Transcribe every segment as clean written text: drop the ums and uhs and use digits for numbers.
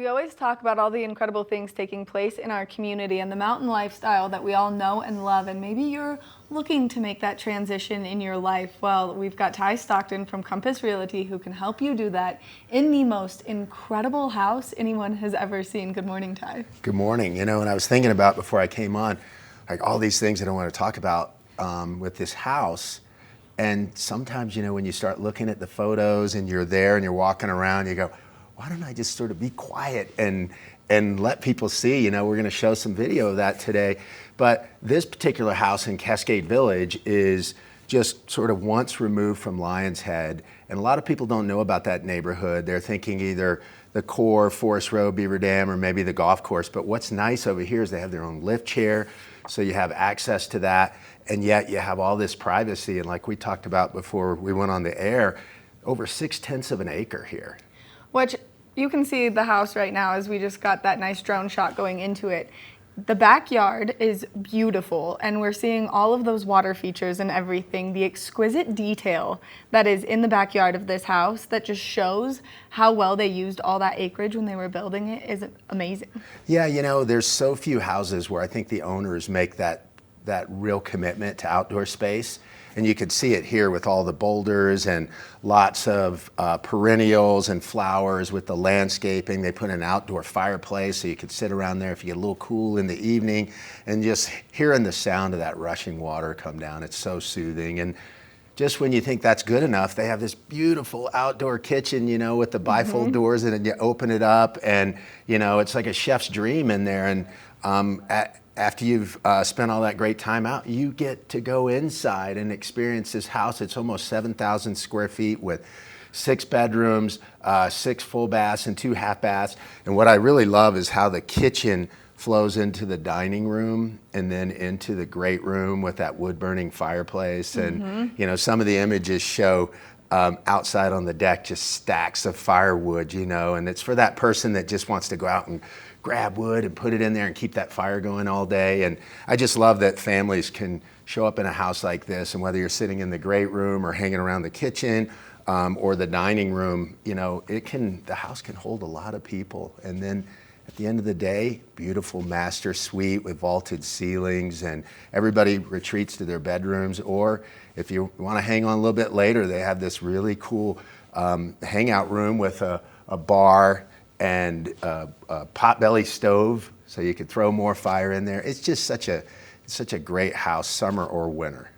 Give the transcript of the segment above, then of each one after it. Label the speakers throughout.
Speaker 1: We always talk about all the incredible things taking place in our community and the mountain lifestyle that we all know and love, and maybe you're looking to make that transition in your life. Well, we've got Tye Stockton from Compass Realty who can help you do that in the most incredible house anyone has ever seen. Good morning, Tye.
Speaker 2: Good morning. You know, and I was thinking about before I came on, like all these things that I want to talk about with this house. And sometimes, you know, when you start looking at the photos and you're there and you're walking around, you go, why don't I just sort of be quiet and let people see? You know, we're going to show some video of that today. But this particular house in Cascade Village is just sort of once removed from Lion's Head. And a lot of people don't know about that neighborhood. They're thinking either the core, Forest Row, Beaver Dam, or maybe the golf course. But what's nice over here is they have their own lift chair, so you have access to that. And yet you have all this privacy. And like we talked about before we went on the air, over 6/10 of an acre here.
Speaker 1: Which you can see the house right now as we just got that nice drone shot going into it. The backyard is beautiful, and we're seeing all of those water features and everything. The exquisite detail that is in the backyard of this house that just shows how well they used all that acreage when they were building it is amazing.
Speaker 2: Yeah, you know, there's so few houses where I think the owners make that real commitment to outdoor space. And you can see it here with all the boulders and lots of perennials and flowers with the landscaping. They put an outdoor fireplace so you could sit around there if you get a little cool in the evening, and just hearing the sound of that rushing water come down. It's so soothing. And just when you think that's good enough, they have this beautiful outdoor kitchen, you know, with the bifold doors, and then you open it up and, you know, it's like a chef's dream in there. And after you've spent all that great time out, you get to go inside and experience this house. It's almost 7,000 square feet with 6 bedrooms, 6 full baths and 2 half baths. And what I really love is how the kitchen flows into the dining room and then into the great room with that wood burning fireplace. And, you know, some of the images show outside on the deck just stacks of firewood, you know, and it's for that person that just wants to go out and grab wood and put it in there and keep that fire going all day. And I just love that families can show up in a house like this, and whether you're sitting in the great room or hanging around the kitchen or the dining room, you know, the house can hold a lot of people. And then at the end of the day, beautiful master suite with vaulted ceilings, and everybody retreats to their bedrooms. Or if you want to hang on a little bit later, they have this really cool hangout room with a bar and a potbelly stove, so you could throw more fire in there. It's just such a great house, summer or winter.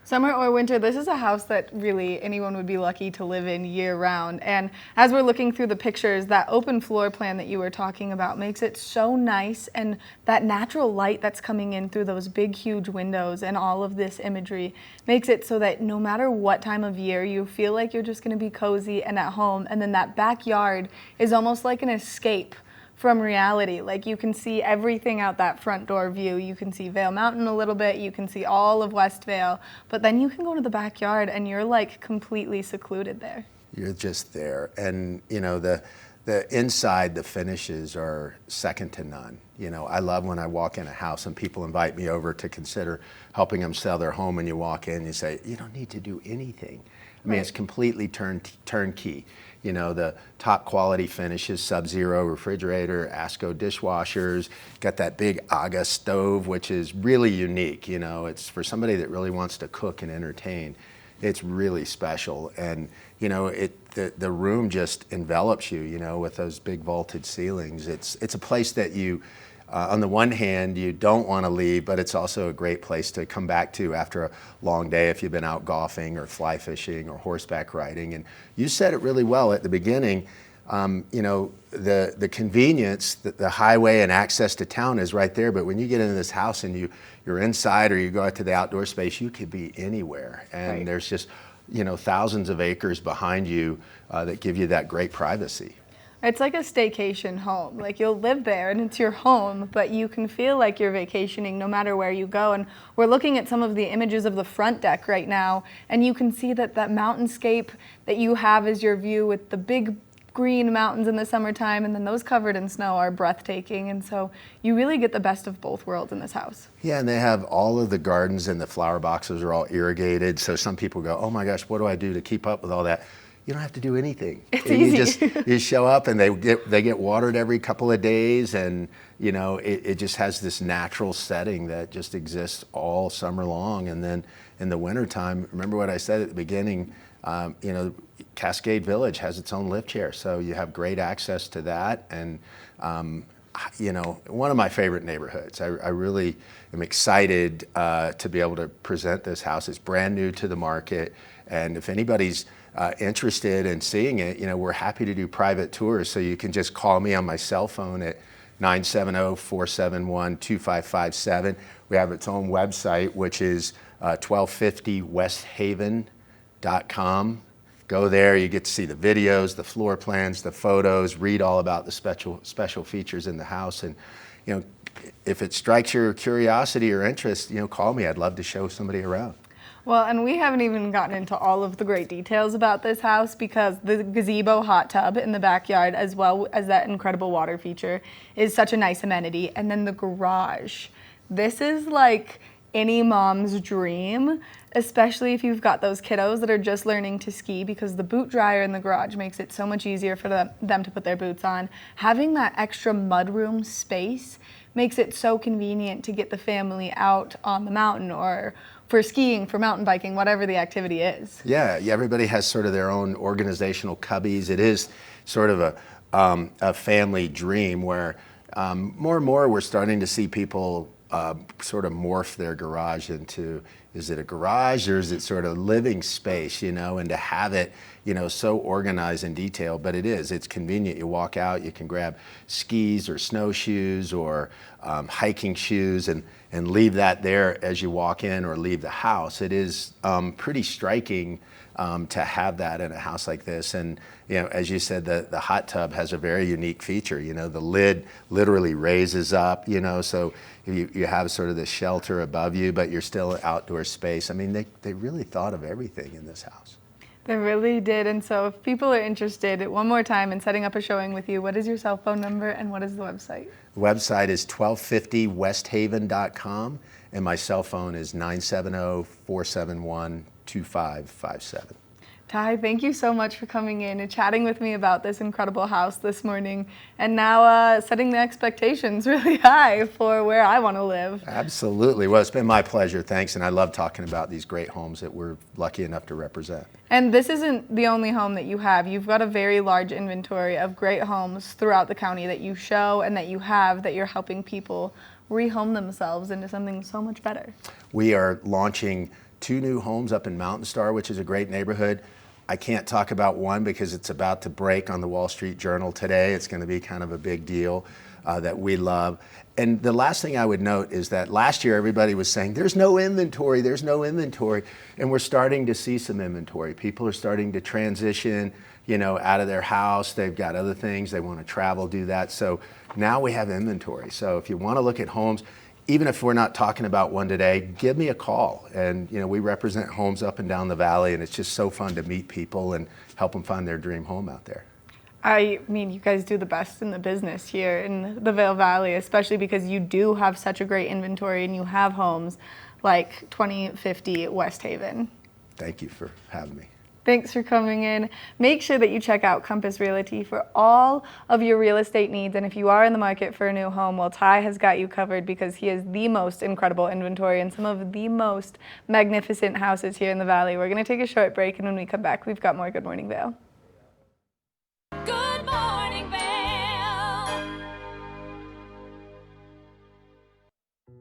Speaker 1: Summer or winter, this is a house that really anyone would be lucky to live in year round. And as we're looking through the pictures, that open floor plan that you were talking about makes it so nice, and that natural light that's coming in through those big, huge windows and all of this imagery makes it so that no matter what time of year, you feel like you're just gonna be cozy and at home. And then that backyard is almost like an escape from reality. Like, you can see everything out that front door view. You can see Vail Mountain a little bit, you can see all of West Vail, but then you can go to the backyard and you're like completely secluded there.
Speaker 2: You're just there. And you know, the inside, the finishes are second to none. You know, I love when I walk in a house and people invite me over to consider helping them sell their home, and you walk in and you say, you don't need to do anything. I mean, it's completely turnkey. You know, the top quality finishes, Sub-Zero refrigerator, ASCO dishwashers, got that big AGA stove, which is really unique. You know, it's for somebody that really wants to cook and entertain. It's really special. And, you know, the room just envelops you, you know, with those big vaulted ceilings. It's a place that you, on the one hand, you don't want to leave, but it's also a great place to come back to after a long day if you've been out golfing or fly fishing or horseback riding. And you said it really well at the beginning. You know, the convenience, the highway and access to town is right there, but when you get into this house and you're inside or you go out to the outdoor space, you could be anywhere. And there's just, you know, thousands of acres behind you that give you that great privacy.
Speaker 1: It's like a staycation home. Like, you'll live there and it's your home, but you can feel like you're vacationing no matter where you go. And we're looking at some of the images of the front deck right now, and you can see that mountainscape that you have as your view with the big green mountains in the summertime, and then those covered in snow are breathtaking. And so you really get the best of both worlds in this house.
Speaker 2: Yeah, and they have all of the gardens, and the flower boxes are all irrigated. So some people go, oh my gosh, what do I do to keep up with all that? you don't have to do anything.
Speaker 1: It's
Speaker 2: You
Speaker 1: easy.
Speaker 2: you show up and they get watered every couple of days, and you know it just has this natural setting that just exists all summer long. And then in the wintertime, remember what I said at the beginning, you know, Cascade Village has its own lift chair, so you have great access to that. And you know, one of my favorite neighborhoods. I really am excited to be able to present this house. It's brand new to the market, and if anybody's interested in seeing it, you know, we're happy to do private tours. So you can just call me on my cell phone at 970-471-2557. We have its own website, which is 1250westhaven.com. Go there, you get to see the videos, the floor plans, the photos, read all about the special features in the house. And you know, if it strikes your curiosity or interest, you know, call me. I'd love to show somebody around.
Speaker 1: Well, and we haven't even gotten into all of the great details about this house, because the gazebo hot tub in the backyard, as well as that incredible water feature, is such a nice amenity. And then the garage. This is like any mom's dream, especially if you've got those kiddos that are just learning to ski, because the boot dryer in the garage makes it so much easier for them to put their boots on. Having that extra mudroom space makes it so convenient to get the family out on the mountain, or for skiing, for mountain biking, whatever the activity is.
Speaker 2: Yeah, everybody has sort of their own organizational cubbies. It is sort of a family dream where more and more we're starting to see people sort of morph their garage into, is it a garage or is it sort of living space, you know, and to have it, you know, so organized and detailed. But it is, it's convenient. You walk out, you can grab skis or snowshoes or hiking shoes and leave that there as you walk in or leave the house. It is pretty striking to have that in a house like this. And you know, as you said, the hot tub has a very unique feature. You know, the lid literally raises up, you know, so you have sort of the shelter above you, but you're still outdoor space. I mean, they really thought of everything in this house.
Speaker 1: They really did. And so if people are interested, one more time, in setting up a showing with you, what is your cell phone number and what is the website?
Speaker 2: The website is 1250westhaven.com, and my cell phone is 970-471-2557.
Speaker 1: Tye, thank you so much for coming in and chatting with me about this incredible house this morning, and now setting the expectations really high for where I want to live.
Speaker 2: Absolutely. Well, it's been my pleasure. Thanks. And I love talking about these great homes that we're lucky enough to represent.
Speaker 1: And this isn't the only home that you have. You've got a very large inventory of great homes throughout the county that you show and that you have, that you're helping people rehome themselves into something so much better.
Speaker 2: We are launching 2 new homes up in Mountain Star, which is a great neighborhood. I can't talk about one because it's about to break on the Wall Street Journal today. It's going to be kind of a big deal that we love. And the last thing I would note is that last year everybody was saying, there's no inventory, there's no inventory. And we're starting to see some inventory. People are starting to transition, you know, out of their house. They've got other things. They want to travel, do that. So now we have inventory. So if you want to look at homes, even if we're not talking about one today, give me a call. And you know, we represent homes up and down the valley, and it's just so fun to meet people and help them find their dream home out there.
Speaker 1: I mean, you guys do the best in the business here in the Vail Valley, especially because you do have such a great inventory and you have homes like 2050 Westhaven.
Speaker 2: Thank you for having me.
Speaker 1: Thanks for coming in. Make sure that you check out Compass Realty for all of your real estate needs. And if you are in the market for a new home, well, Tye has got you covered, because he has the most incredible inventory and some of the most magnificent houses here in the valley. We're going to take a short break, and when we come back, we've got more Good Morning Vail.